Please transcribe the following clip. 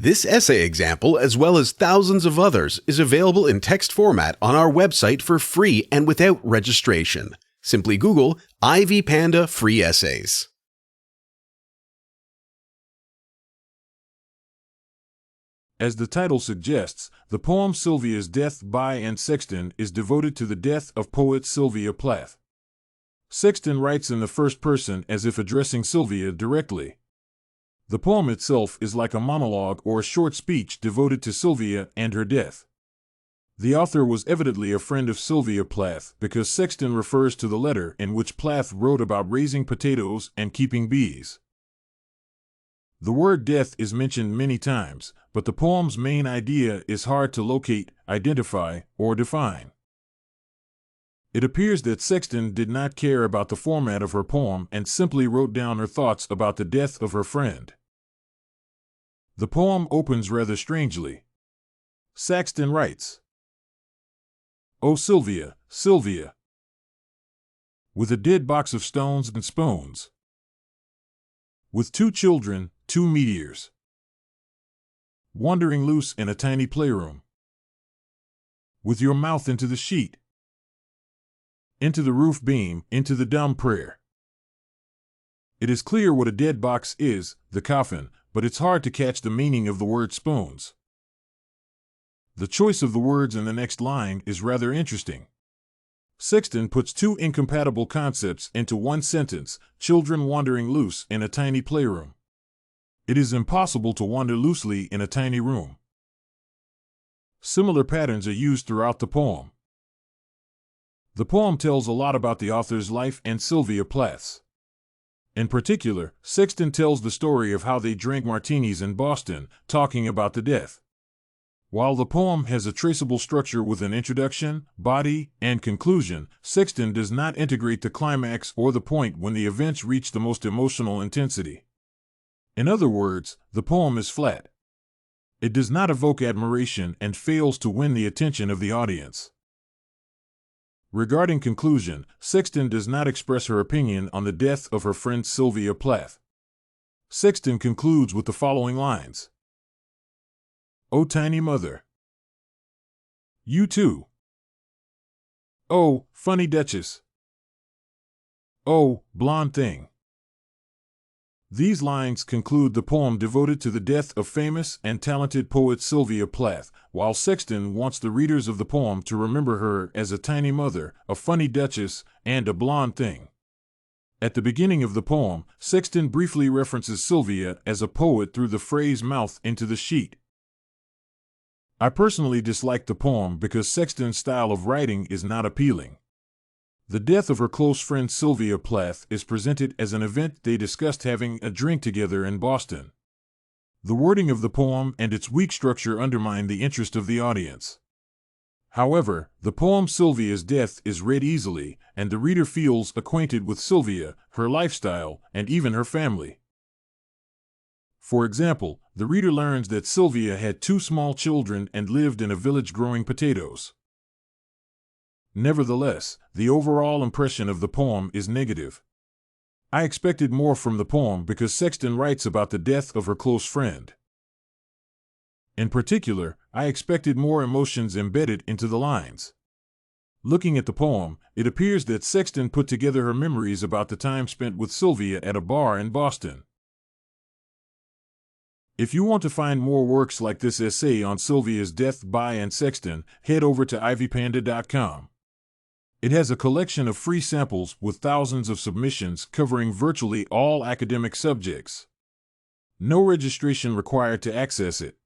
This essay example, as well as thousands of others, is available in text format on our website for free and without registration. Simply Google Ivy Panda Free Essays. As the title suggests, the poem Sylvia's Death by Anne Sexton is devoted to the death of poet Sylvia Plath. Sexton writes in the first person as if addressing Sylvia directly. The poem itself is like a monologue or a short speech devoted to Sylvia and her death. The author was evidently a friend of Sylvia Plath because Sexton refers to the letter in which Plath wrote about raising potatoes and keeping bees. The word death is mentioned many times, but the poem's main idea is hard to locate, identify, or define. It appears that Sexton did not care about the format of her poem and simply wrote down her thoughts about the death of her friend. The poem opens rather strangely. Sexton writes, "Oh Sylvia, Sylvia, with a dead box of stones and spoons, with 2 children, 2 meteors, wandering loose in a tiny playroom, with your mouth into the sheet, into the roof beam, into the dumb prayer. It is clear what a dead box is, the coffin, but it's hard to catch the meaning of the word spoons. The choice of the words in the next line is rather interesting. Sexton puts 2 incompatible concepts into one sentence, children wandering loose in a tiny playroom. It is impossible to wander loosely in a tiny room." Similar patterns are used throughout the poem. The poem tells a lot about the author's life and Sylvia Plath's. In particular, Sexton tells the story of how they drank martinis in Boston, talking about the death. While the poem has a traceable structure with an introduction, body, and conclusion, Sexton does not integrate the climax or the point when the events reach the most emotional intensity. In other words, the poem is flat. It does not evoke admiration and fails to win the attention of the audience. Regarding conclusion, Sexton does not express her opinion on the death of her friend Sylvia Plath. Sexton concludes with the following lines. "Oh, tiny mother. You too. Oh, funny Duchess. Oh, blonde thing." These lines conclude the poem devoted to the death of famous and talented poet Sylvia Plath, while Sexton wants the readers of the poem to remember her as a tiny mother, a funny duchess, and a blonde thing. At the beginning of the poem, Sexton briefly references Sylvia as a poet through the phrase "mouth into the sheet." I personally dislike the poem because Sexton's style of writing is not appealing. The death of her close friend Sylvia Plath is presented as an event they discussed having a drink together in Boston. The wording of the poem and its weak structure undermine the interest of the audience. However, the poem Sylvia's Death is read easily, and the reader feels acquainted with Sylvia, her lifestyle, and even her family. For example, the reader learns that Sylvia had 2 small children and lived in a village growing potatoes. Nevertheless, the overall impression of the poem is negative. I expected more from the poem because Sexton writes about the death of her close friend. In particular, I expected more emotions embedded into the lines. Looking at the poem, it appears that Sexton put together her memories about the time spent with Sylvia at a bar in Boston. If you want to find more works like this essay on Sylvia's Death by Anne Sexton, head over to ivypanda.com. It has a collection of free samples with thousands of submissions covering virtually all academic subjects. No registration required to access it.